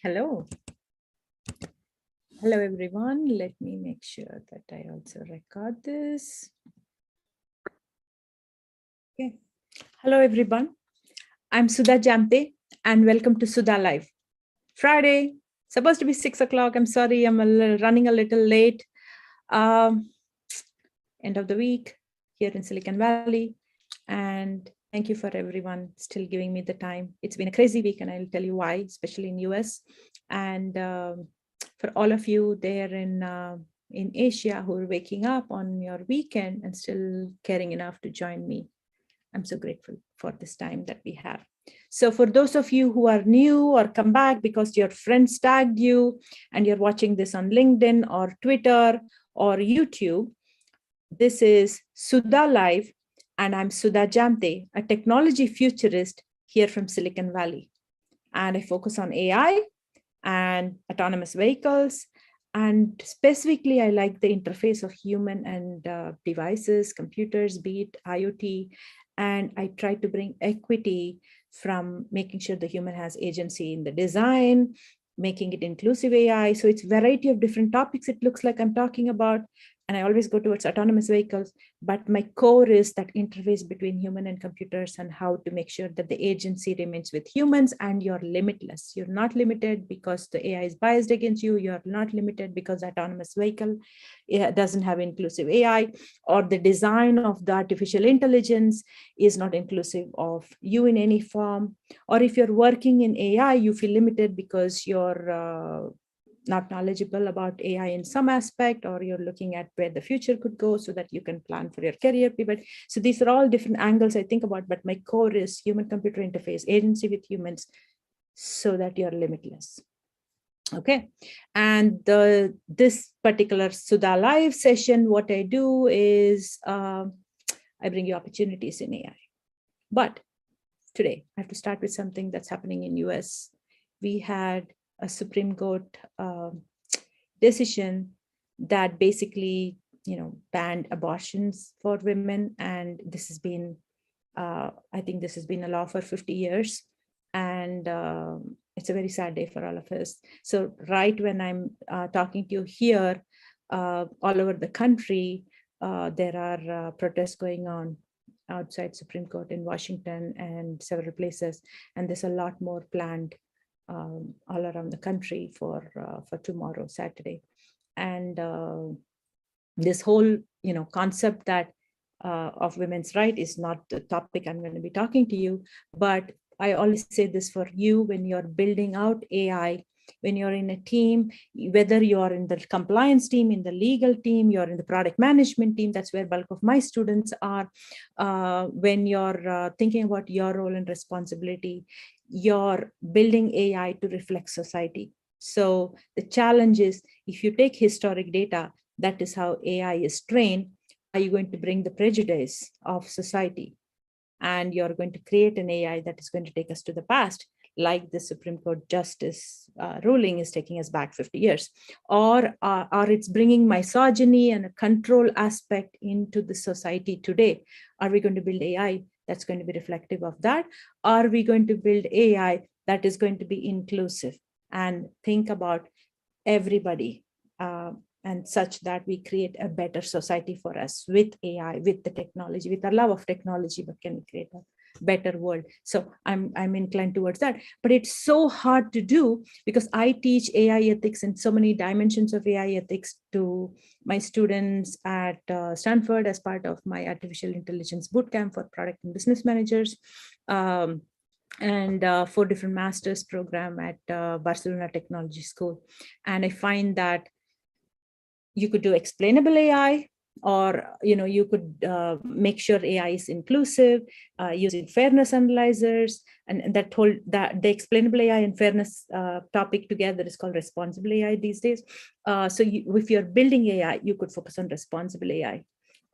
Hello. Hello, everyone. Let me make sure that I also record this. Okay. Hello, everyone. I'm Sudha Jamthe, and welcome to Sudha Live. Friday, supposed to be 6 o'clock. I'm sorry, I'm running a little late. End of the week here in Silicon Valley. And thank you for everyone still giving me the time. It's been a crazy week, and I'll tell you why, especially in US. And for all of you there in Asia who are waking up on your weekend and still caring enough to join me, I'm so grateful for this time that we have. So for those of you who are new or come back because your friends tagged you and you're watching this on LinkedIn or Twitter or YouTube, this is Sudha Live, and I'm Sudha Jamthe, a technology futurist here from Silicon Valley. And I focus on AI and autonomous vehicles. And specifically, I like the interface of human and devices, computers, be it IoT. And I try to bring equity from making sure the human has agency in the design, making it inclusive AI. So it's a variety of different topics it looks like I'm talking about. And I always go towards autonomous vehicles, but my core is that interface between human and computers and how to make sure that the agency remains with humans and you're limitless. You're not limited because the AI is biased against you. You're not limited because the autonomous vehicle doesn't have inclusive AI, or the design of the artificial intelligence is not inclusive of you in any form. Or if you're working in AI, you feel limited because you're not knowledgeable about AI in some aspect, or you're looking at where the future could go so that you can plan for your career pivot. So these are all different angles I think about, but my core is human-computer interface, agency with humans, so that you're limitless. Okay, and this particular Sudha Live session, what I do is I bring you opportunities in AI. But today, I have to start with something that's happening in US. We had a Supreme Court decision that basically, banned abortions for women, and this has been, I think, this has been a law for 50 years, and it's a very sad day for all of us. So, right when I'm talking to you here, all over the country, there are protests going on outside Supreme Court in Washington and several places, and there's a lot more planned all around the country for tomorrow, Saturday. And this whole concept that of women's right is not the topic I'm going to be talking to you, but I always say this for you when you're building out AI, when you're in a team, whether you're in the compliance team, in the legal team, you're in the product management team, that's where bulk of my students are. When you're thinking about your role and responsibility, you're building AI to reflect society. So the challenge is, if you take historic data, that is how AI is trained, are you going to bring the prejudice of society? And you're going to create an AI that is going to take us to the past, like the Supreme Court justice ruling is taking us back 50 years, or it's bringing misogyny and a control aspect into the society today. Are we going to build AI that's going to be reflective of that? Are we going to build AI that is going to be inclusive and think about everybody and such that we create a better society for us with AI, with the technology, with our love of technology, but can we create a better world? So I'm inclined towards that, but it's so hard to do because I teach AI ethics and so many dimensions of AI ethics to my students at Stanford as part of my artificial intelligence bootcamp for product and business managers. And 4 different master's program at Barcelona Technology School. And I find that you could do explainable AI, or you could make sure AI is inclusive using fairness analyzers, and that the explainable AI and fairness topic together is called responsible AI these days. So if you're building AI, you could focus on responsible AI.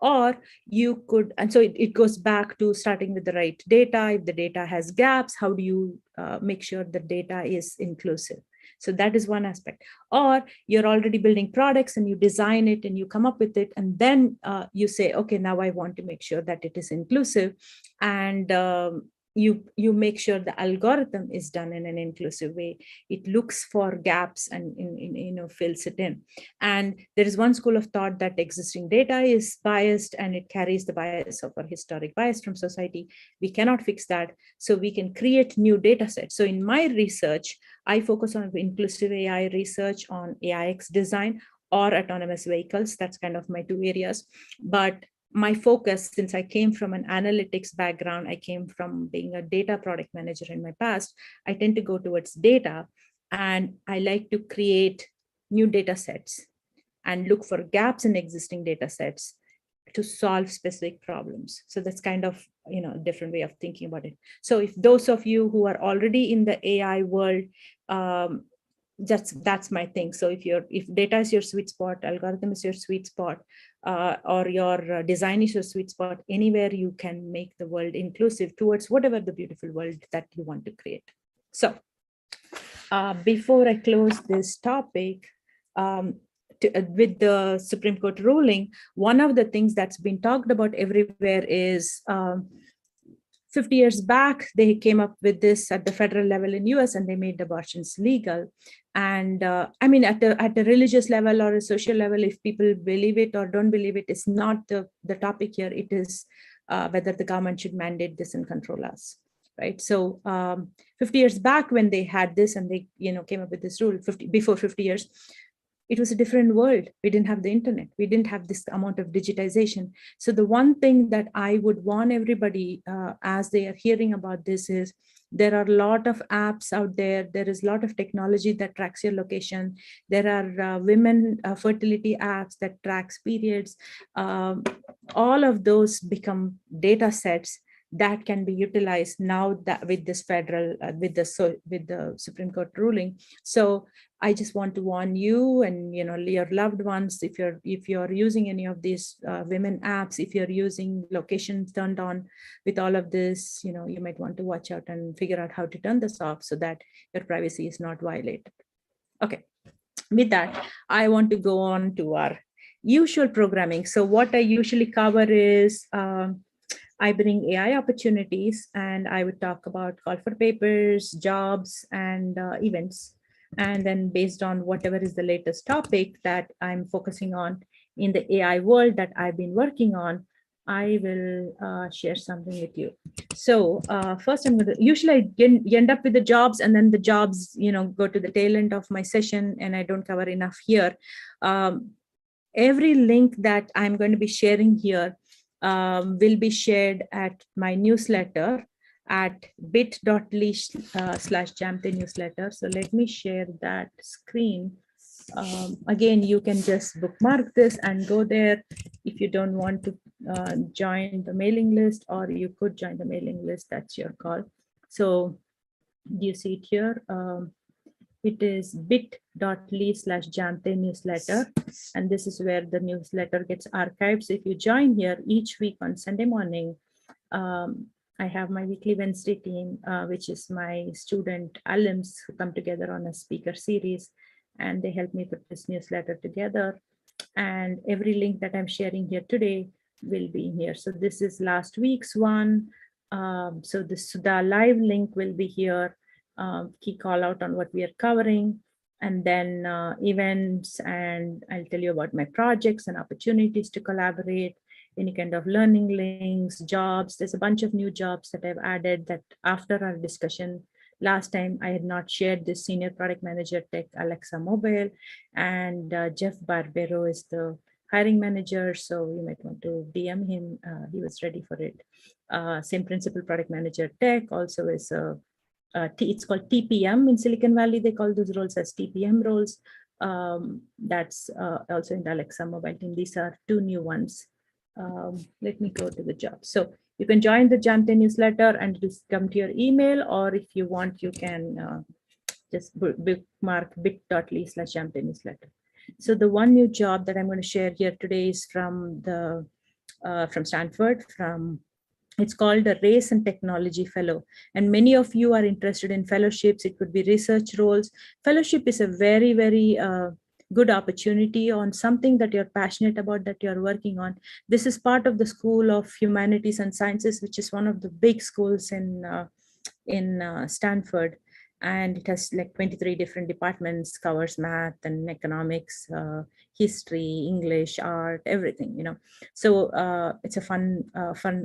Or you could, and so it goes back to starting with the right data. If the data has gaps, how do you make sure the data is inclusive? So that is one aspect. Or you're already building products and you design it and you come up with it, and then you say, okay, now I want to make sure that it is inclusive. And you make sure the algorithm is done in an inclusive way. It looks for gaps and fills it in. And there is one school of thought that existing data is biased and it carries the bias of our historic bias from society. We cannot fix that, so we can create new data sets. So in my research, I focus on inclusive AI research on AIX design or autonomous vehicles. That's kind of my two areas. But my focus, since I came from an analytics background, I came from being a data product manager in my past, I tend to go towards data, and I like to create new data sets and look for gaps in existing data sets to solve specific problems. So that's kind of, a different way of thinking about it. So if those of you who are already in the AI world, that's my thing. So if data is your sweet spot, algorithm is your sweet spot, or your design is your sweet spot, anywhere you can make the world inclusive towards whatever the beautiful world that you want to create. So before I close this topic, with the Supreme Court ruling, one of the things that's been talked about everywhere is 50 years back, they came up with this at the federal level in US, and they made abortions legal. And I mean, at a religious level or a social level, if people believe it or don't believe it, it's not the topic here. It is whether the government should mandate this and control us, right? So 50 years back when they had this and they came up with this rule, before 50 years, it was a different world. We didn't have the internet. We didn't have this amount of digitization. So the one thing that I would warn everybody as they are hearing about this is, there are a lot of apps out there. There is a lot of technology that tracks your location. There are women fertility apps that tracks periods. All of those become data sets that can be utilized now that with this federal, with the Supreme Court ruling. So I just want to warn you and your loved ones, if you're using any of these women apps, if you're using locations turned on with all of this, you might want to watch out and figure out how to turn this off so that your privacy is not violated. Okay, with that, I want to go on to our usual programming. So what I usually cover is I bring AI opportunities, and I would talk about call for papers, jobs, and events. And then based on whatever is the latest topic that I'm focusing on in the AI world that I've been working on, I will share something with you. So first, I'm going to, usually I end up with the jobs, and then the jobs, go to the tail end of my session, and I don't cover enough here. Every link that I'm going to be sharing here will be shared at my newsletter at bit.ly/Jamthe newsletter. So let me share that screen. Again, you can just bookmark this and go there if you don't want to join the mailing list, or you could join the mailing list. That's your call. So do you see it here? It is bit.ly/Jamthe newsletter. And this is where the newsletter gets archived. So if you join here each week on Sunday morning, I have my weekly Wednesday team, which is my student alums who come together on a speaker series, and they help me put this newsletter together. And every link that I'm sharing here today will be here. So this is last week's one. So the Sudha live link will be here. Key call out on what we are covering, and then events, and I'll tell you about my projects and opportunities to collaborate, any kind of learning links, jobs. There's a bunch of new jobs that I've added that after our discussion last time, I had not shared this senior product manager tech Alexa mobile, and Jeff Barbero is the hiring manager. So you might want to DM him. He was ready for it. Same principal product manager tech also is a it's called TPM in Silicon Valley. They call those roles as TPM roles. That's also in the Alexa mobile team. These are two new ones. Let me go to the job. So you can join the Jamthe newsletter and just come to your email, or if you want, you can just bookmark bit.ly/Jamthe newsletter. So the one new job that I'm going to share here today is from Stanford, it's called a Race and Technology Fellow. And many of you are interested in fellowships. It could be research roles. Fellowship is a very, very good opportunity on something that you're passionate about, that you're working on. This is part of the School of Humanities and Sciences, which is one of the big schools in Stanford. And it has like 23 different departments, covers math and economics, history, English, art, everything, you know. So it's a fun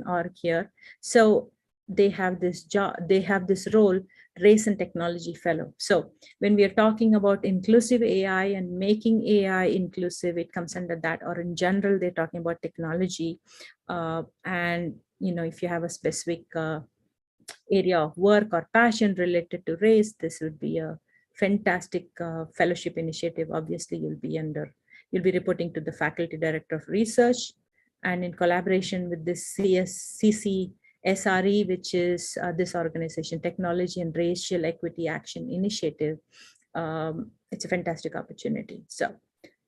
arc here. So they have this job, they have this role, race and technology fellow. So when we are talking about inclusive AI and making AI inclusive, it comes under that. Or in general, they're talking about technology. And, you know, if you have a specific area of work or passion related to race, this would be a fantastic fellowship initiative. Obviously, you'll be reporting to the faculty director of research, and in collaboration with this CCSRE, which is this organization, Technology and Racial Equity Action Initiative. It's a fantastic opportunity. So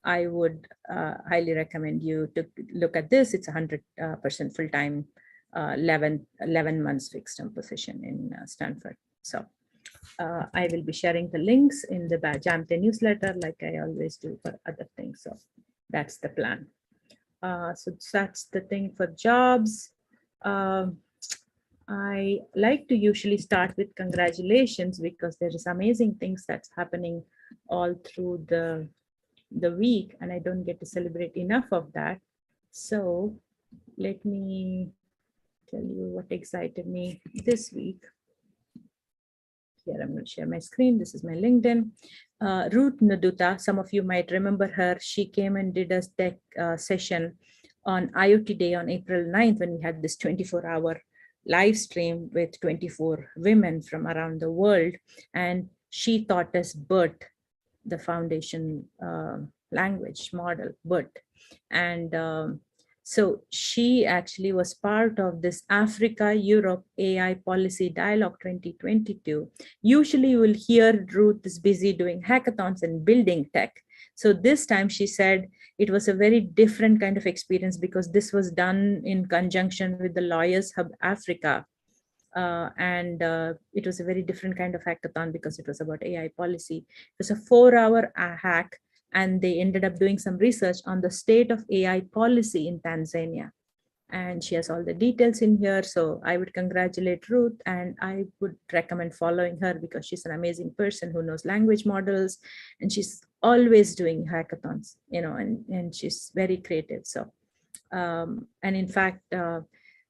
I would highly recommend you to look at this. It's 100% full-time, 11 months fixed term position in Stanford. So I will be sharing the links in the Jamthe newsletter, like I always do for other things. So that's the plan. So that's the thing for jobs. I like to usually start with congratulations, because there is amazing things that's happening all through the week, and I don't get to celebrate enough of that. So let me tell you what excited me this week. Here, I'm going to share my screen. This is my LinkedIn. Ruth Naduta, some of you might remember her. She came and did a tech session on IoT Day on April 9th, when we had this 24-hour live stream with 24 women from around the world. And she taught us BERT, the foundation language model, BERT. And so she actually was part of this Africa-Europe AI Policy Dialogue 2022. Usually you will hear Ruth is busy doing hackathons and building tech. So this time she said it was a very different kind of experience, because this was done in conjunction with the Lawyers Hub Africa. And it was a very different kind of hackathon, because it was about AI policy. It was a 4-hour hack, and they ended up doing some research on the state of AI policy in Tanzania. And she has all the details in here. So I would congratulate Ruth, and I would recommend following her, because she's an amazing person who knows language models, and she's always doing hackathons, you know, and she's very creative. So, and in fact,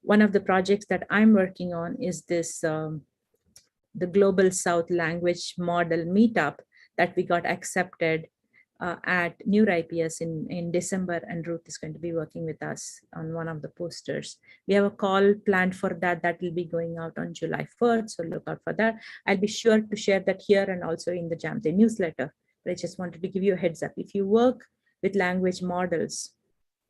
one of the projects that I'm working on is this, the Global South Language Model Meetup that we got accepted at NeurIPS in December, and Ruth is going to be working with us on one of the posters. We have a call planned for that will be going out on July 4th, so look out for that. I'll be sure to share that here and also in the Jamthe newsletter. But I just wanted to give you a heads up. If you work with language models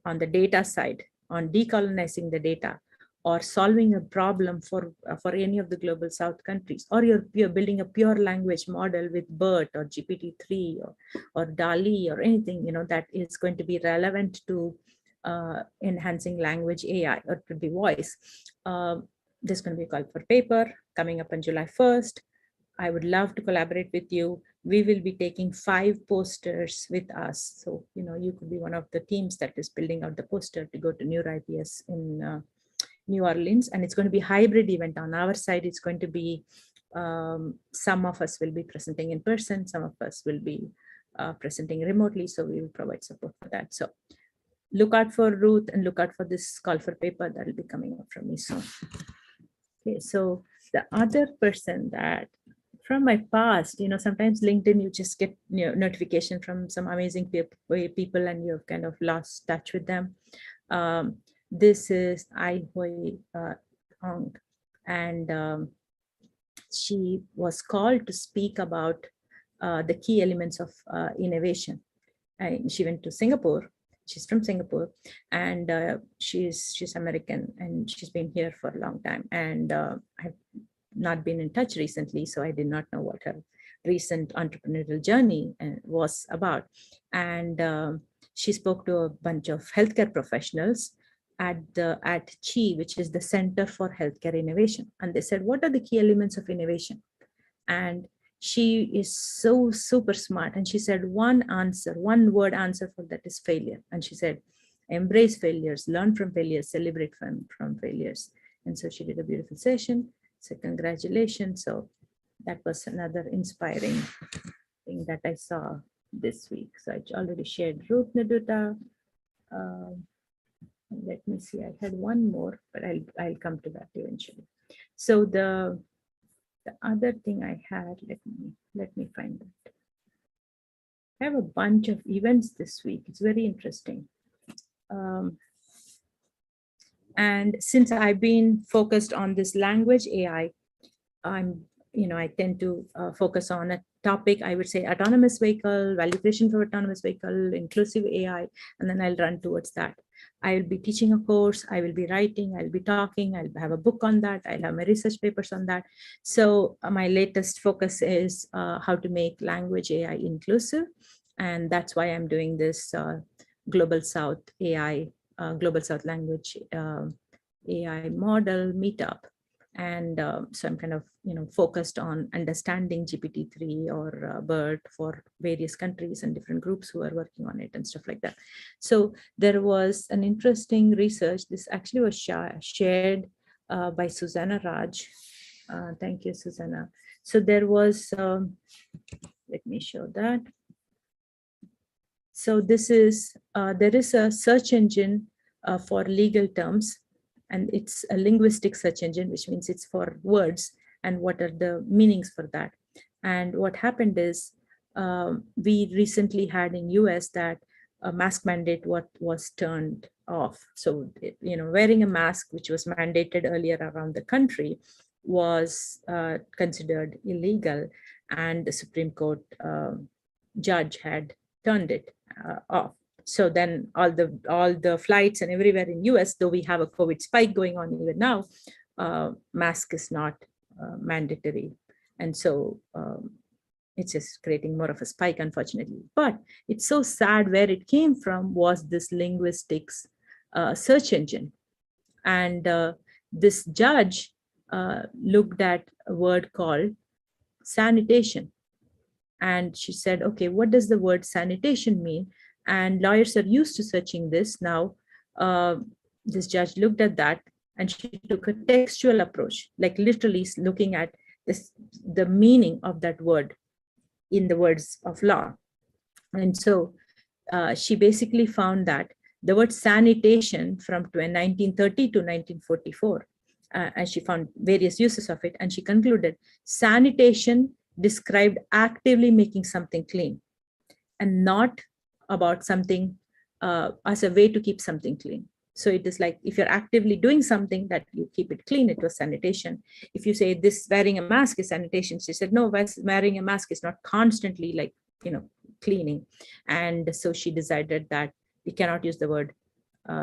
on the data side, on decolonizing the data, or solving a problem for any of the global South countries, or you're building a pure language model with BERT or GPT-3 or DALI or anything, you know, that is going to be relevant to enhancing language AI, or it could be voice. There's going to be a call for paper coming up on July 1st. I would love to collaborate with you. We will be taking 5 posters with us. So, you know, you could be one of the teams that is building out the poster to go to NeurIPS in New Orleans. And it's going to be a hybrid event. On our side, it's going to be, some of us will be presenting in person, some of us will be presenting remotely. So we will provide support for that. So look out for Ruth, and look out for this call for paper that will be coming up from me soon. Okay, so the other person that from my past, you know, sometimes LinkedIn, you just get, you know, notification from some amazing people and you've kind of lost touch with them. This is Ai Hui Ong, and she was called to speak about the key elements of innovation. And she went to Singapore. She's from Singapore, and she's American, and she's been here for a long time. And I've not been in touch recently, so I did not know what her recent entrepreneurial journey was about. And she spoke to a bunch of healthcare professionals at CHI, which is the Center for Healthcare Innovation. And they said, what are the key elements of innovation? And she is so super smart. And she said one word answer for that is failure. And she said, embrace failures, learn from failures, celebrate from failures. And so she did a beautiful session. So congratulations. So that was another inspiring thing that I saw this week. So I already shared Ruth Naduta. Let me see, I had one more, but I'll come to that eventually. So the other thing I had, let me find that. I have a bunch of events this week. It's very interesting. And since I've been focused on this language AI, I tend to focus on a topic, I would say autonomous vehicle, value creation for autonomous vehicle, inclusive AI, and then I'll run towards that. I will be teaching a course, I will be writing, I'll be talking, I'll have a book on that, I'll have my research papers on that. So my latest focus is how to make language AI inclusive. And that's why I'm doing this Global South AI, Global South Language AI model meetup. And so I'm kind of, focused on understanding GPT-3 or BERT for various countries and different groups who are working on it and stuff like that. So there was an interesting research. This actually was shared by Susanna Raj. Thank you, Susanna. So there was, let me show that. So this is, there is a search engine for legal terms, and it's a linguistic search engine, which means it's for words and what are the meanings for that. And what happened is we recently had in US that a mask mandate was turned off. So, wearing a mask, which was mandated earlier around the country, was considered illegal, and the Supreme Court judge had turned it off. So then all the flights and everywhere in US, though we have a COVID spike going on even now, mask is not mandatory. And so it's just creating more of a spike, unfortunately. But it's so sad. Where it came from was this linguistics search engine. And this judge looked at a word called sanitation. And she said, okay, what does the word sanitation mean? And lawyers are used to searching this. Now, this judge looked at that and she took a textual approach, like literally looking at the meaning of that word in the words of law. And so she basically found that the word sanitation from 1930 to 1944, and she found various uses of it, and she concluded sanitation described actively making something clean and not about something as a way to keep something clean. So it is like if you're actively doing something that you keep it clean, it was sanitation. If you say this wearing a mask is sanitation, she said, no, wearing a mask is not constantly like, cleaning. And so she decided that we cannot use the word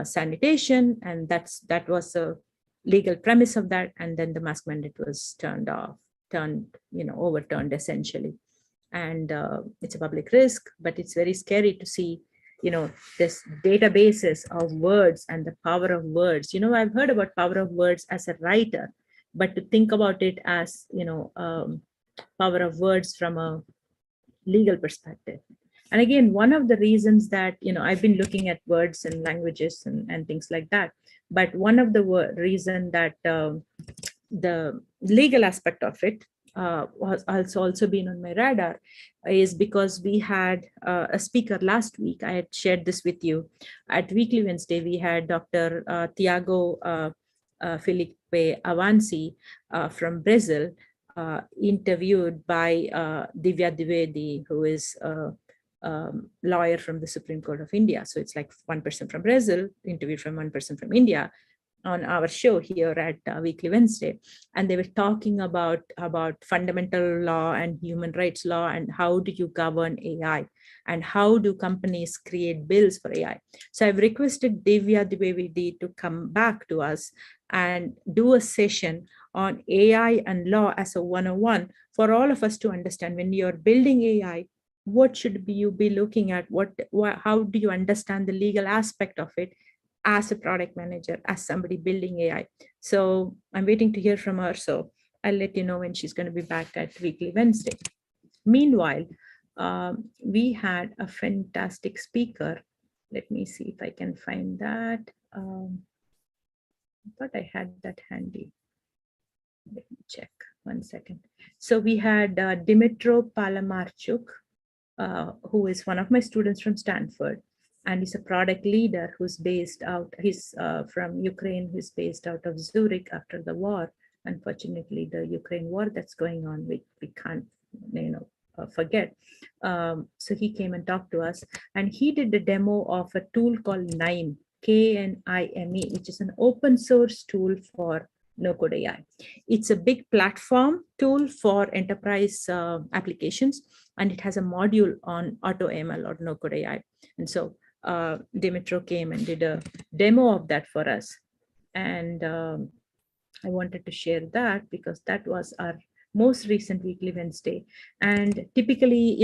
sanitation. And that was a legal premise of that. And then the mask mandate was overturned essentially. And it's a public risk, but it's very scary to see, this databases of words and the power of words. I've heard about power of words as a writer, but to think about it as, power of words from a legal perspective. And again, one of the reasons that, I've been looking at words and languages and things like that, but one of the reason that the legal aspect of it has also been on my radar is because we had a speaker last week. I had shared this with you. At Weekly Wednesday, we had Dr. Tiago Felipe Avanci from Brazil, interviewed by Divya Dwivedi, who is a lawyer from the Supreme Court of India. So it's like one person from Brazil, interviewed from one person from India, on our show here at Weekly Wednesday. And they were talking about fundamental law and human rights law and how do you govern AI and how do companies create bills for AI. So I've requested Divya Dwivedi to come back to us and do a session on AI and law as a 101 for all of us to understand. When you're building AI, what should you be looking at? How do you understand the legal aspect of it as a product manager, as somebody building AI? So I'm waiting to hear from her. So I'll let you know when she's going to be back at Weekly Wednesday. Meanwhile, we had a fantastic speaker. Let me see if I can find that. I thought I had that handy. Let me check 1 second. So we had Dimitro Palamarchuk, who is one of my students from Stanford, and he's a product leader who's based out, he's from Ukraine, who's based out of Zurich after the war. Unfortunately, the Ukraine war that's going on, we can't, forget. So he came and talked to us, and he did a demo of a tool called KNIME, KNIME, which is an open source tool for no-code AI. It's a big platform tool for enterprise applications, and it has a module on AutoML or no-code AI. And so Dimitro came and did a demo of that for us. And I wanted to share that because that was our most recent Weekly Wednesday. And typically,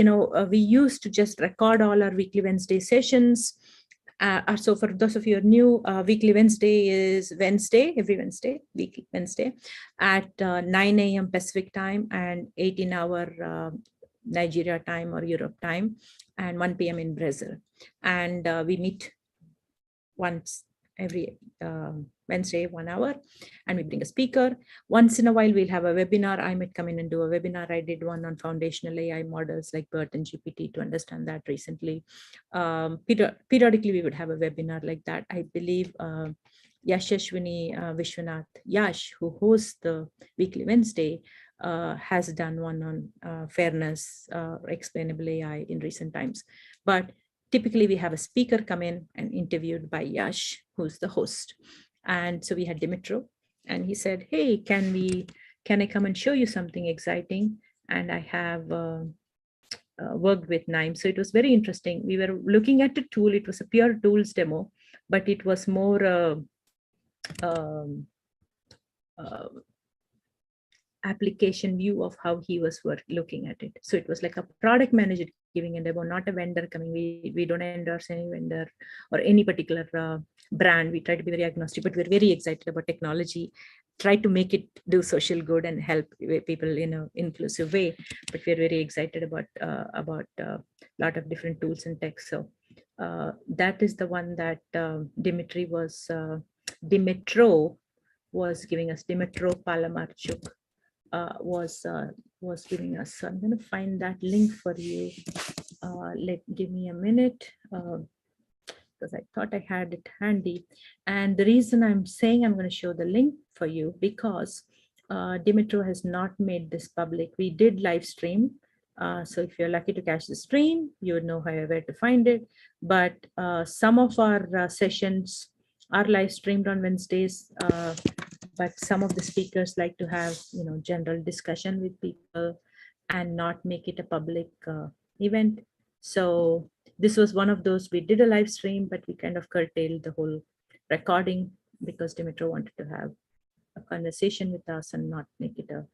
we used to just record all our Weekly Wednesday sessions. So for those of you who are new, Weekly Wednesday is every Wednesday, Weekly Wednesday at 9 a.m. Pacific time and 18-hour Nigeria time or Europe time, and 1 p.m. in Brazil. And we meet once every Wednesday, 1 hour, and we bring a speaker. Once in a while, we'll have a webinar. I might come in and do a webinar. I did one on foundational AI models like BERT and GPT to understand that recently. Periodically, we would have a webinar like that. I believe Yashashwini Vishwanath, Yash, who hosts the Weekly Wednesday, has done one on fairness, explainable AI in recent times. But typically, we have a speaker come in and interviewed by Yash, who's the host. And so we had Dimitro, and he said, hey, can I come and show you something exciting? And I have worked with KNIME. So it was very interesting. We were looking at the tool. It was a pure tools demo, but it was more application view of how he was looking at it. So it was like a product manager giving a demo, not a vendor coming. We don't endorse any vendor or any particular brand. We try to be very agnostic, but we're very excited about technology, try to make it do social good and help people in an inclusive way. But we're very excited about a lot of different tools and tech. So that is the one that Dimitro was giving us. Dimitro Palamarchuk was giving us. So I'm going to find that link for you. Give me a minute because I thought I had it handy. And the reason I'm saying I'm going to show the link for you because Dimitro has not made this public. We did live stream. So if you're lucky to catch the stream, you would know where to find it. But some of our sessions are live streamed on Wednesdays. But some of the speakers like to have, general discussion with people and not make it a public event. So this was one of those, we did a live stream, but we kind of curtailed the whole recording because Dimitro wanted to have a conversation with us and not make it a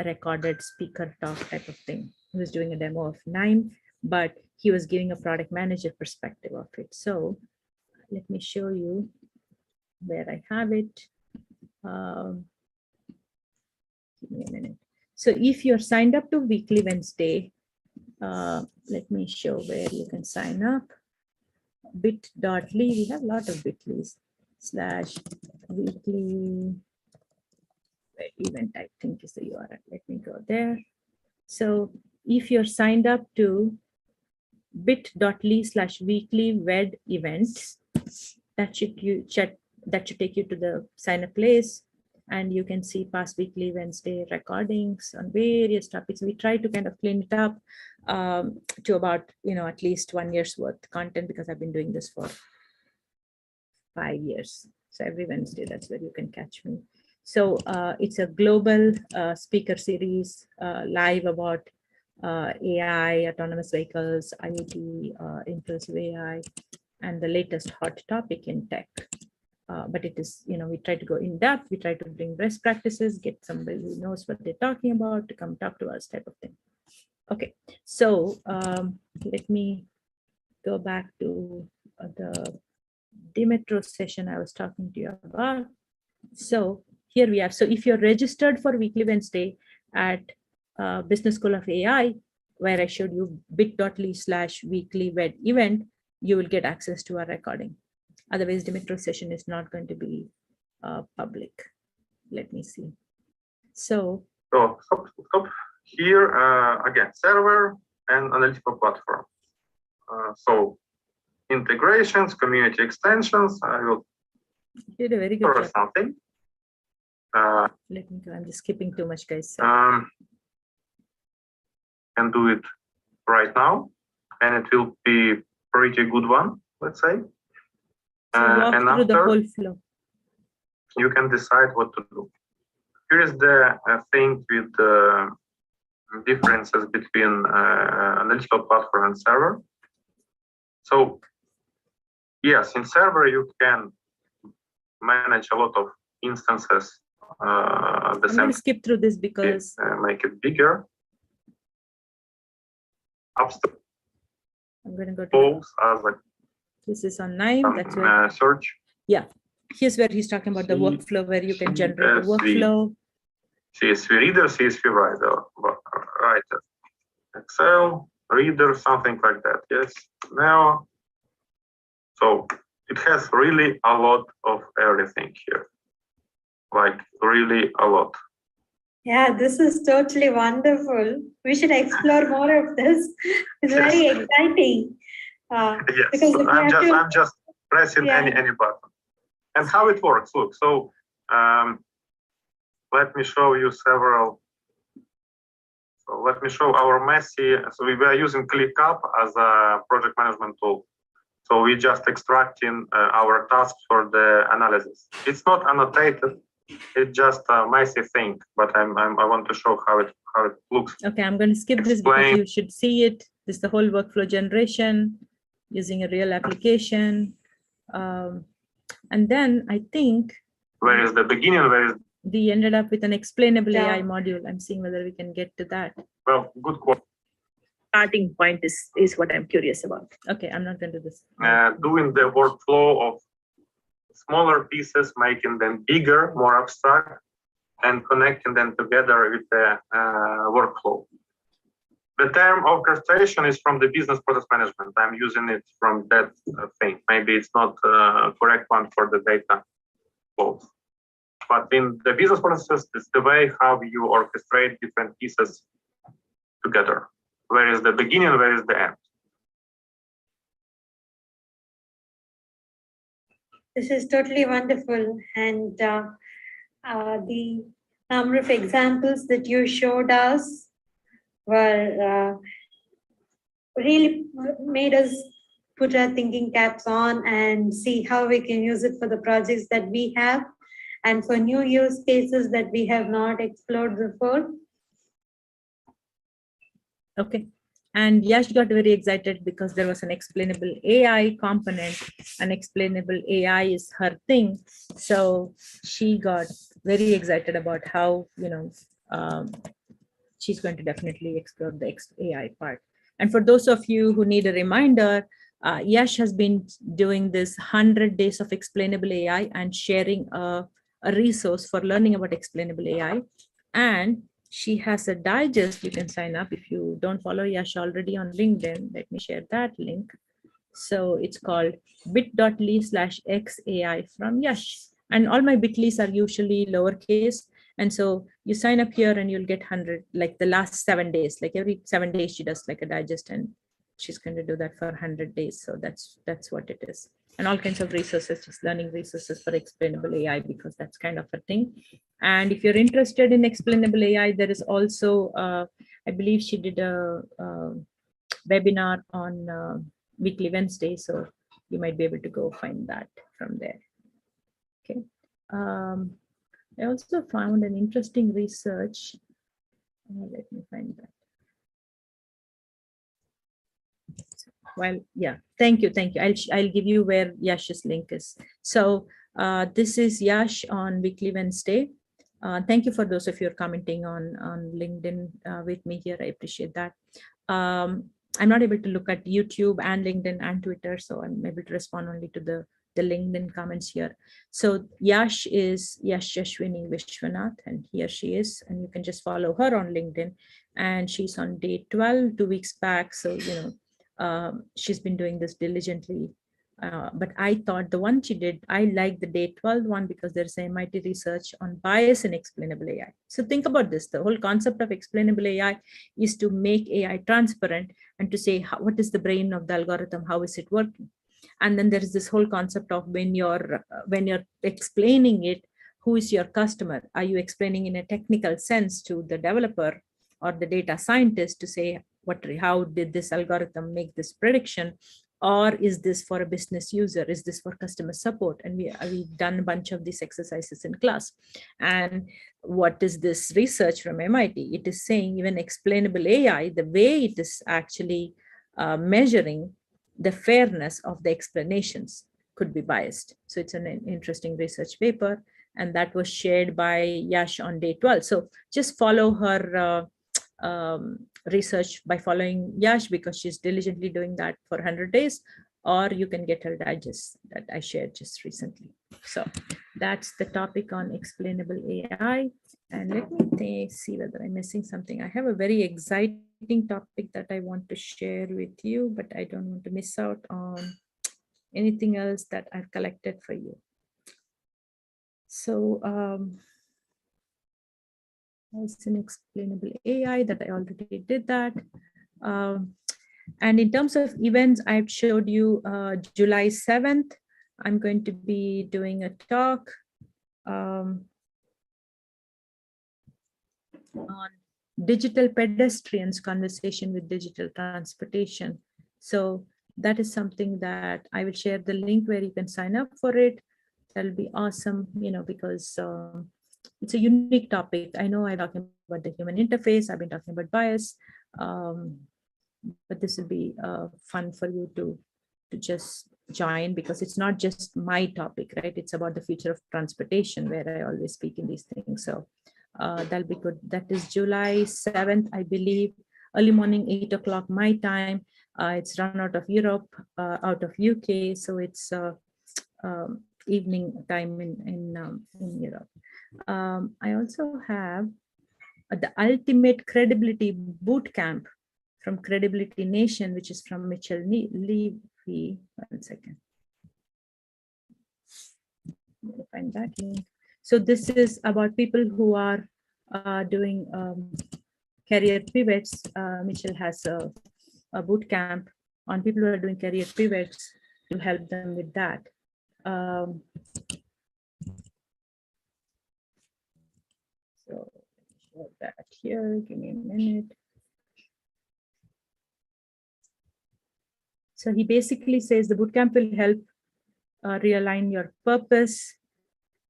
recorded speaker talk type of thing. He was doing a demo of KNIME, but he was giving a product manager perspective of it. So let me show you where I have it. Give me a minute. So if you're signed up to Weekly Wednesday, let me show where you can sign up. bit.ly, we have a lot of bit.lys /weekly event, I think is the URL. Let me go there. So if you're signed up to bit.ly/weekly wed events, that should take you to the sign up place, and you can see past Weekly Wednesday recordings on various topics. We try to kind of clean it up to about, at least 1 year's worth content because I've been doing this for 5 years. So every Wednesday, that's where you can catch me. So it's a global speaker series live about AI, autonomous vehicles, IoT, inclusive AI, and the latest hot topic in tech. But it is, we try to go in depth, we try to bring best practices, get somebody who knows what they're talking about to come talk to us type of thing. Okay, so let me go back to the Dimitro session I was talking to you about. So here we are. So if you're registered for Weekly Wednesday at Business School of AI, where I showed you bit.ly/weekly event, you will get access to our recording. Otherwise, Dimitro's session is not going to be public. Let me see. So stop. Here again, server and analytical platform. So integrations, community extensions. I will did a very good job. Something. Let me go. I'm just skipping too much, guys. Can do it right now, and it will be pretty good one, let's say. So walk and through after, the whole flow. You can decide what to do. Here is the thing with the differences between analytical platform and server. So yes, in server you can manage a lot of instances. I'm going to skip through this because make it bigger. Upstream. I'm going to go to this is on 9. That's where search. Yeah, here's where he's talking about the workflow where you can generate a workflow. CSV reader, CSV writer, Excel reader, something like that. Yes. Now, so it has really a lot of everything here, like really a lot. Yeah, this is totally wonderful. We should explore more of this. It's very exciting. Yes, I'm just pressing any button. And how it works? Look, so let me show you several. So let me show our messy. So we were using ClickUp as a project management tool. So we just extracting our tasks for the analysis. It's not annotated. It's just a messy thing, but I want to show how it looks. Okay, I'm going to skip this because you should see it. This is the whole workflow generation using a real application. And then I think where is the beginning? Where is we ended up with an explainable AI module. I'm seeing whether we can get to that. Well, good question. Starting point is what I'm curious about. Okay, I'm not going to do this. Doing the workflow of smaller pieces, making them bigger, more abstract, and connecting them together with the workflow. The term orchestration is from the business process management. I'm using it from that thing. Maybe it's not correct one for the data flows. But in the business processes, it's the way how you orchestrate different pieces together. Where is the beginning, where is the end? This is totally wonderful. And the number of examples that you showed us were really made us put our thinking caps on and see how we can use it for the projects that we have and for new use cases that we have not explored before. Okay. And Yash got very excited because there was an explainable AI component. An explainable AI is her thing. So she got very excited about how, she's going to definitely explore the AI part. And for those of you who need a reminder, Yash has been doing this 100 days of explainable AI and sharing a resource for learning about explainable AI. And she has a digest. You can sign up if you don't follow Yash already on LinkedIn. Let me share that link. So it's called bit.ly/xai from Yash. And all my bit.lys are usually lowercase. And so you sign up here and you'll get 100, like the last 7 days, like every 7 days she does like a digest, and she's going to do that for 100 days. So that's what it is. And all kinds of resources, just learning resources for explainable AI, because that's kind of a thing. And if you're interested in explainable AI, there is also, I believe she did a webinar on weekly Wednesday. So you might be able to go find that from there. Okay. I also found an interesting research. Let me find that. Well, yeah, thank you. I'll give you where Yash's link is. So this is Yash on weekly Wednesday. Thank you for those of you who are commenting on LinkedIn with me here. I appreciate that. I'm not able to look at YouTube and LinkedIn and Twitter, so I'm able to respond only to the LinkedIn comments here. So Yash is Yash Yashwini Vishwanath, and here she is, and you can just follow her on LinkedIn. and she's on day 12, 2 weeks back. So, she's been doing this diligently. But I thought the one she did, I like the day 12 one because there's MIT research on bias in explainable AI. So think about this. The whole concept of explainable AI is to make AI transparent and to say, what is the brain of the algorithm? How is it working? And then there is this whole concept of when you're explaining it, who is your customer? Are you explaining in a technical sense to the developer or the data scientist to say, how did this algorithm make this prediction? Or is this for a business user? Is this for customer support? And we've done a bunch of these exercises in class. And what is this research from MIT? It is saying even explainable AI, the way it is actually measuring the fairness of the explanations could be biased. So it's an interesting research paper, and that was shared by Yash on day 12. So just follow her research by following Yash, because she's diligently doing that for 100 days, or you can get her digest that I shared just recently. So that's the topic on explainable AI. And let me see whether I'm missing something. I have a very exciting topic that I want to share with you, but I don't want to miss out on anything else that I've collected for you. So it's an explainable AI that I already did that. And in terms of events, I've showed you July 7th. I'm going to be doing a talk on digital pedestrians, conversation with digital transportation. So that is something that I will share the link where you can sign up for it. That'll be awesome, because it's a unique topic. I know I'm talking about the human interface. I've been talking about bias, but this will be fun for you to just join, because it's not just my topic, right? It's about the future of transportation, where I always speak in these things. So that'll be good. That is July 7th, I believe, early morning, 8 o'clock my time. It's run out of Europe, out of UK. So it's evening time in Europe. I also have the Ultimate Credibility Bootcamp from Credibility Nation, which is from Mitchell Levy. 1 second. Find that link. So this is about people who are doing career pivots. Mitchell has a boot camp on people who are doing career pivots to help them with that. So show that here. Give me a minute. So he basically says the bootcamp will help realign your purpose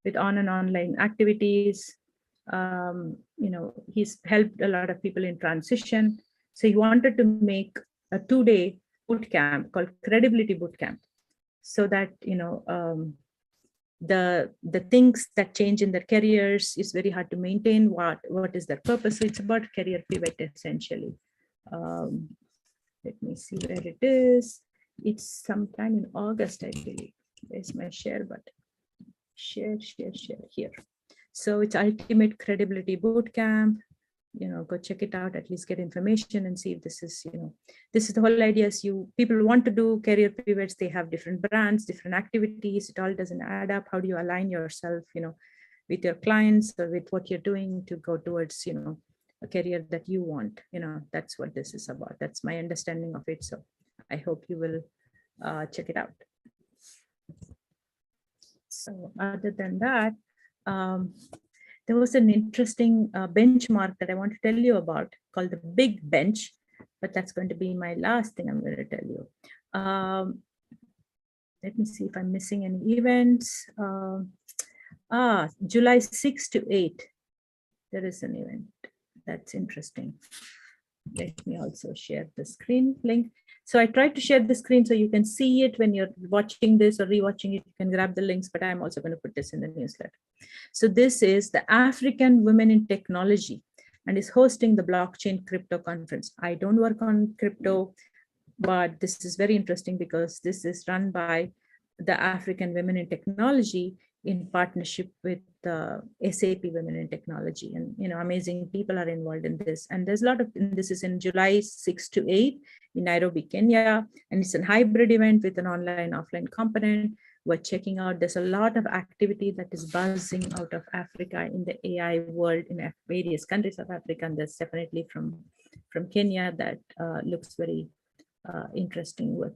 with on and online activities. He's helped a lot of people in transition. So he wanted to make a 2-day bootcamp called Credibility Bootcamp, so that the things that change in their careers is very hard to maintain. What is their purpose? So it's about career pivot essentially. Let me see where it is. It's sometime in August, I believe. There's my share button. Share here. So it's Ultimate Credibility Bootcamp. Go check it out, at least get information and see if this is, this is the whole idea. Is people want to do career pivots, they have different brands, different activities, it all doesn't add up. How do you align yourself, with your clients or with what you're doing to go towards, a career that you want? That's what this is about. That's my understanding of it. So I hope you will check it out. So other than that, there was an interesting benchmark that I want to tell you about called the Big Bench, but that's going to be my last thing I'm going to tell you. Let me see if I'm missing any events. July 6 to 8, there is an event. That's interesting. Let me also share the screen link. So I tried to share the screen so you can see it when you're watching this or rewatching it. You can grab the links, but I'm also going to put this in the newsletter. So this is the African Women in Technology and is hosting the Blockchain Crypto Conference. I don't work on crypto, but this is very interesting because this is run by the African Women in Technology. in partnership with SAP Women in Technology, and amazing people are involved in this. And there's a lot of, and this is in July 6 to 8 in Nairobi, Kenya, and it's a hybrid event with an online/offline component. We're checking out. There's a lot of activity that is buzzing out of Africa in the AI world in various countries of Africa, and there's definitely from Kenya that looks very interesting with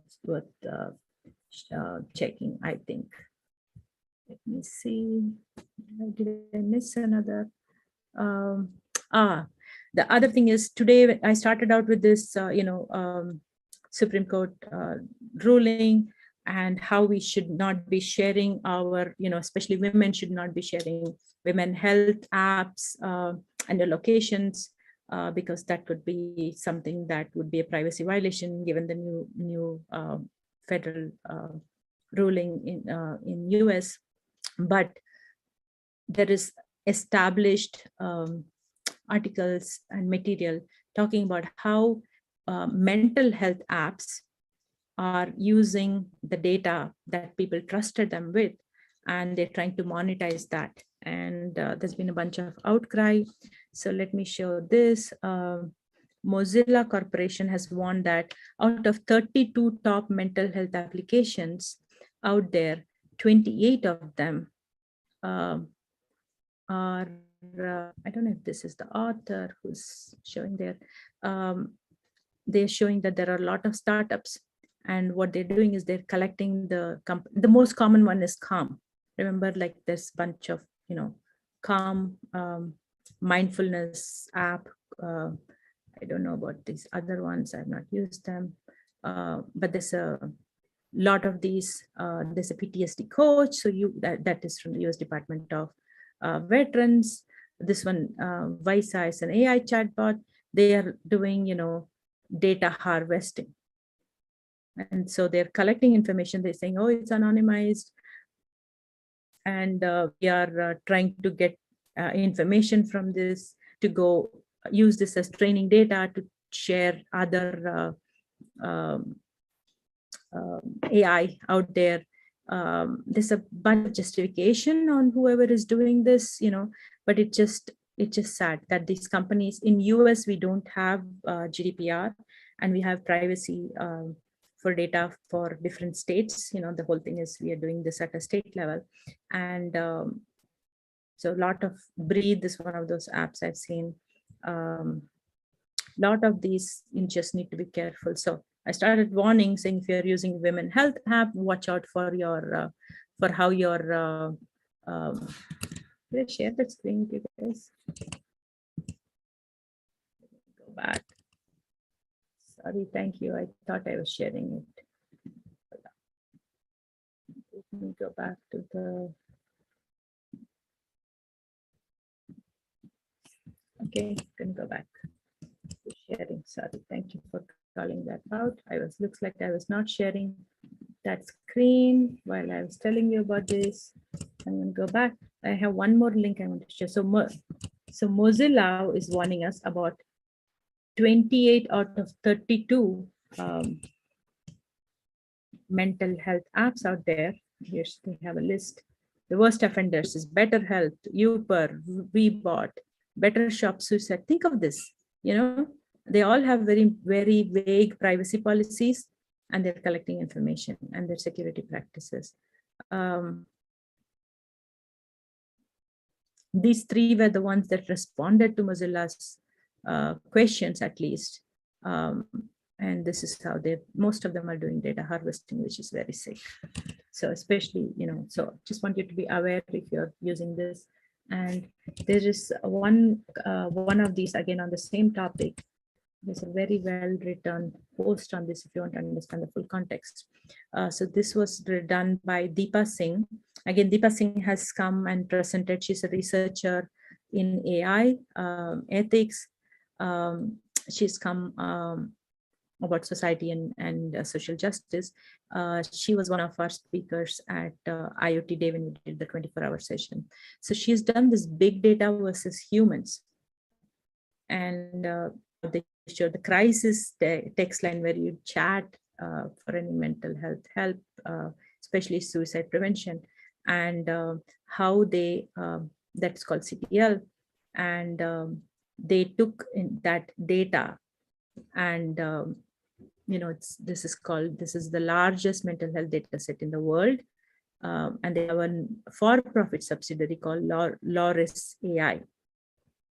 checking, I think. Let me see. Did I miss another? The other thing is, today I started out with this, Supreme Court ruling, and how we should not be sharing our, especially women should not be sharing women health apps and their locations, because that could be something that would be a privacy violation given the new federal ruling in US. But there is established articles and material talking about how mental health apps are using the data that people trusted them with, and they're trying to monetize that. And there's been a bunch of outcry. So let me show this. Mozilla Corporation has warned that out of 32 top mental health applications out there, 28 of them are, I don't know if this is the author who's showing there. They're showing that there are a lot of startups, and what they're doing is they're collecting the most common one is Calm. Remember, like there's a bunch of, Calm mindfulness app. I don't know about these other ones. I've not used them, but there's a lot of these. There's a PTSD coach. So that is from the US Department of Veterans. This one, Visa, is an AI chatbot. They are doing, data harvesting. And so they're collecting information. They're saying, oh, it's anonymized. And we are trying to get information from this to go use this as training data to share other AI out there. There's a bunch of justification on whoever is doing this, but it's just sad that these companies in US, we don't have GDPR, and we have privacy for data for different states. The whole thing is we are doing this at a state level. And so a lot of Breathe is one of those apps I've seen. Lot of these, you just need to be careful. So I started warning, saying if you're using women health app, watch out for your for how your did I share that screen with you guys? Go back. Sorry, thank you. I thought I was sharing it. Let me go back to the. Okay, can go back to sharing. Sorry, thank you for calling that out. Looks like I was not sharing that screen while I was telling you about this. I'm going to go back. I have one more link I want to share. So Mozilla is warning us about 28 out of 32 mental health apps out there. Here's, they have a list. The worst offenders is BetterHealth, Uber, WeBot, Better Shop Suicide. Think of this, they all have very, very vague privacy policies, and they're collecting information and their security practices. These three were the ones that responded to Mozilla's questions, at least. And this is how most of them are doing data harvesting, which is very sick. So especially, so just want you to be aware if you're using this. And there is one of these, again, on the same topic. There's a very well written post on this if you want to understand the full context. So this was done by Deepa Singh. Again, Deepa Singh has come and presented. She's a researcher in AI ethics. She's come about society and social justice. She was one of our speakers at IoT Day when we did the 24-hour session. So she's done this big data versus humans. And they showed the crisis text line where you chat for any mental health help, especially suicide prevention. and how they, that's called CPL, and they took in that data, and this is the largest mental health data set in the world, and they have a for-profit subsidiary called Loris AI,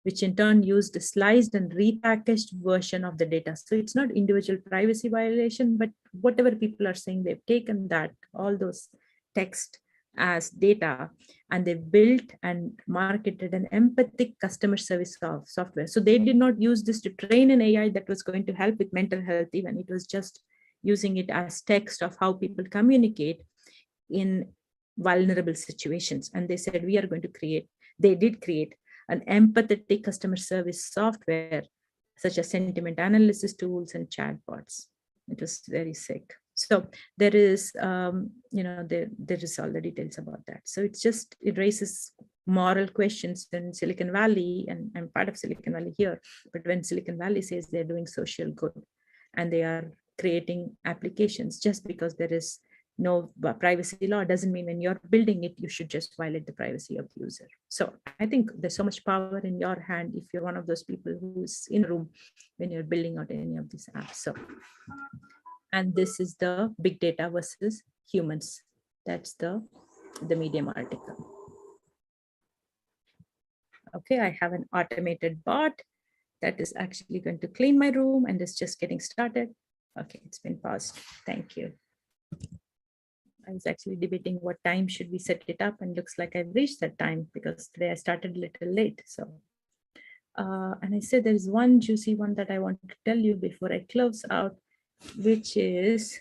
which in turn used a sliced and repackaged version of the data. So it's not individual privacy violation, but whatever people are saying, they've taken that, all those text as data, and they built and marketed an empathic customer service software. So they did not use this to train an AI that was going to help with mental health even. It was just using it as text of how people communicate in vulnerable situations. And they said, we are going to they did create an empathetic customer service software, such as sentiment analysis tools and chatbots. It was very sick. So there is, there is all the details about that. So it raises moral questions in Silicon Valley, and I'm part of Silicon Valley here. But when Silicon Valley says they're doing social good and they are creating applications, just because there is no privacy law doesn't mean when you're building it, you should just violate the privacy of the user. So I think there's so much power in your hand if you're one of those people who's in a room when you're building out any of these apps. So, and this is the big data versus humans. That's the Medium article. Okay, I have an automated bot that is actually going to clean my room, and it's just getting started. Okay, it's been paused. Thank you. I was actually debating what time should we set it up, and looks like I've reached that time because today I started a little late. So, and I said there's one juicy one that I want to tell you before I close out, which is,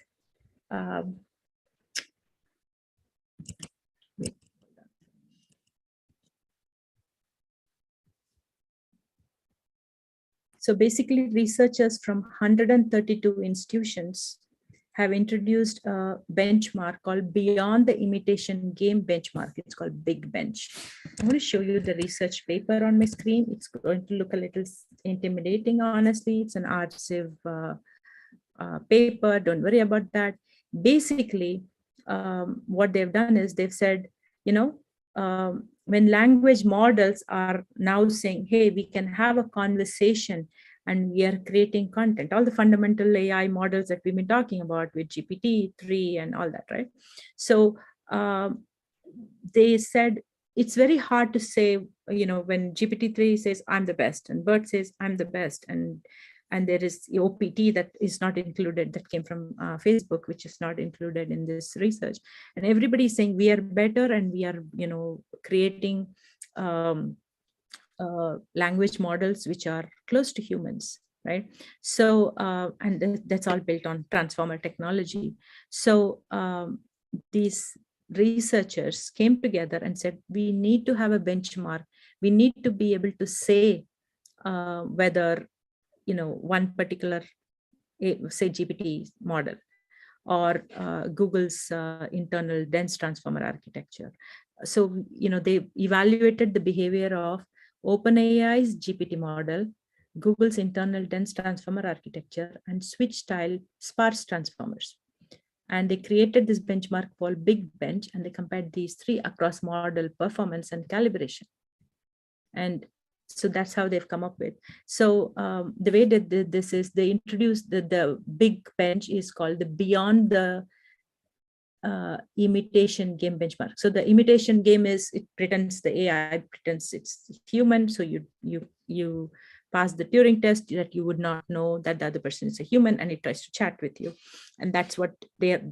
so basically researchers from 132 institutions have introduced a benchmark called Beyond the Imitation Game benchmark. It's called Big Bench. I'm going to show you the research paper on my screen. It's going to look a little intimidating, honestly. It's an archive paper. Don't worry about that. Basically, what they've done is they've said, when language models are now saying, hey, we can have a conversation and we are creating content, all the fundamental AI models that we've been talking about with GPT-3 and all that, right? So they said, it's very hard to say, when GPT-3 says, I'm the best, and BERT says, I'm the best, and there is OPT that is not included, that came from Facebook, which is not included in this research. And everybody's saying we are better, and we are, creating language models which are close to humans, right? So, and that's all built on transformer technology. So these researchers came together and said, we need to have a benchmark. We need to be able to say whether, one particular, say, GPT model or Google's internal dense transformer architecture. So, they evaluated the behavior of OpenAI's GPT model, Google's internal dense transformer architecture, and switch-style sparse transformers. And they created this benchmark called Big Bench, and they compared these three across model performance and calibration. And so that's how they've come up with. So the way that this is, they introduced the Big Bench is called the Beyond the Imitation Game benchmark. So the imitation game is, it pretends, the AI pretends it's human. So you pass the Turing test that you would not know that the other person is a human, and it tries to chat with you. And that's what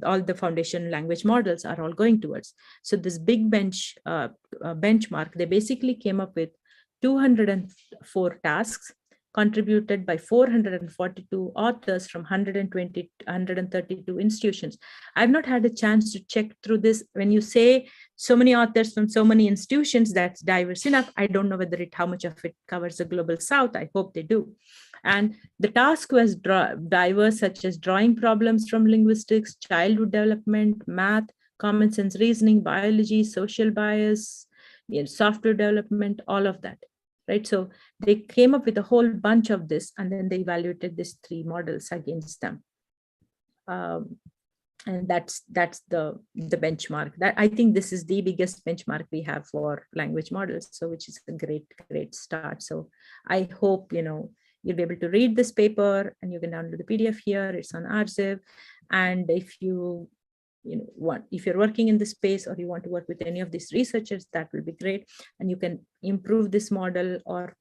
all the foundation language models are all going towards. So this Big Bench benchmark, they basically came up with 204 tasks contributed by 442 authors from 132 institutions. I've not had a chance to check through this. When you say so many authors from so many institutions, that's diverse enough. I don't know whether how much of it covers the global south. I hope they do. And the task was diverse, such as drawing problems from linguistics, childhood development, math, common sense reasoning, biology, social bias, software development, all of that. Right, so they came up with a whole bunch of this, and then they evaluated these three models against them. And that's the benchmark. That I think this is the biggest benchmark we have for language models. So which is a great start. So I hope, you'll be able to read this paper, and you can download the PDF here. It's on Arxiv. And if if you're working in the space, or you want to work with any of these researchers, that will be great. And you can improve this model or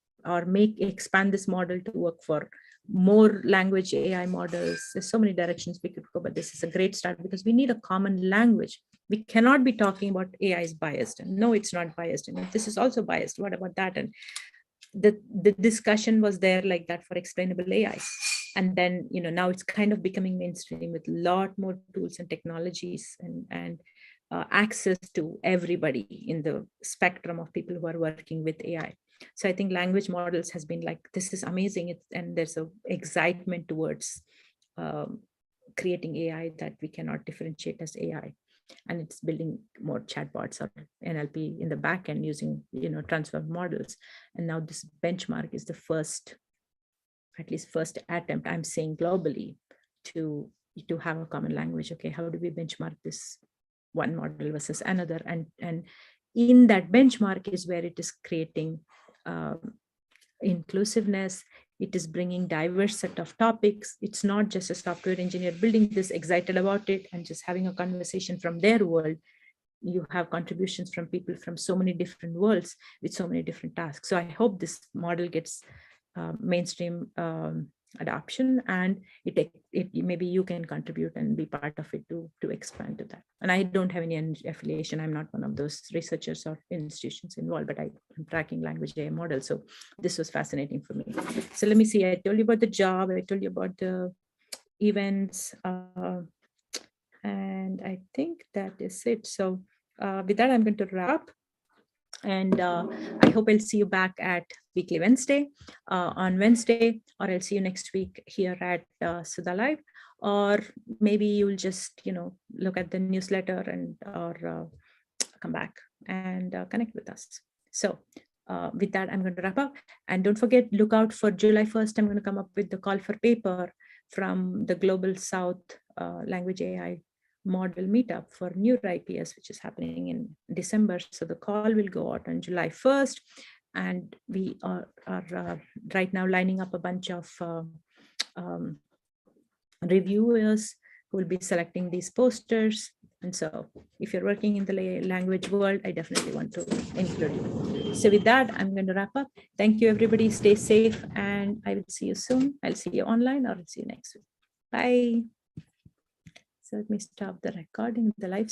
expand this model to work for more language AI models. There's so many directions we could go, but this is a great start because we need a common language. We cannot be talking about AI is biased, and no, it's not biased, and this is also biased. What about that? And the discussion was there like that for explainable AI. And then, now it's kind of becoming mainstream with a lot more tools and technologies and access to everybody in the spectrum of people who are working with AI. So I think language models has been like, this is amazing. And there's a excitement towards creating AI that we cannot differentiate as AI. And it's building more chatbots or NLP in the back end using, transform models. And now this benchmark is the first attempt, I'm saying globally, to have a common language. Okay, how do we benchmark this one model versus another? And in that benchmark is where it is creating inclusiveness. It is bringing diverse set of topics. It's not just a software engineer building this, excited about it, and just having a conversation from their world. You have contributions from people from so many different worlds with so many different tasks. So I hope this model gets mainstream adoption, and it maybe you can contribute and be part of it to expand to that. And I don't have any affiliation. I'm not one of those researchers or institutions involved, but I'm tracking language AI models. So this was fascinating for me. So let me see. I told you about the job. I told you about the events. And I think that is it. So with that, I'm going to wrap up. And I hope I'll see you back at Weekly Wednesday on Wednesday, or I'll see you next week here at Sudha Live, or maybe you'll just, look at the newsletter or come back and connect with us. So with that, I'm going to wrap up. And don't forget, look out for July 1st. I'm going to come up with the call for paper from the Global South Language AI model meetup for NeurIPS, which is happening in December. So the call will go out on July 1st. And we are right now lining up a bunch of reviewers who will be selecting these posters. And so if you're working in the language world, I definitely want to include you. So with that, I'm going to wrap up. Thank you, everybody. Stay safe, and I will see you soon. I'll see you online, or I'll see you next week. Bye. So let me stop the recording, the live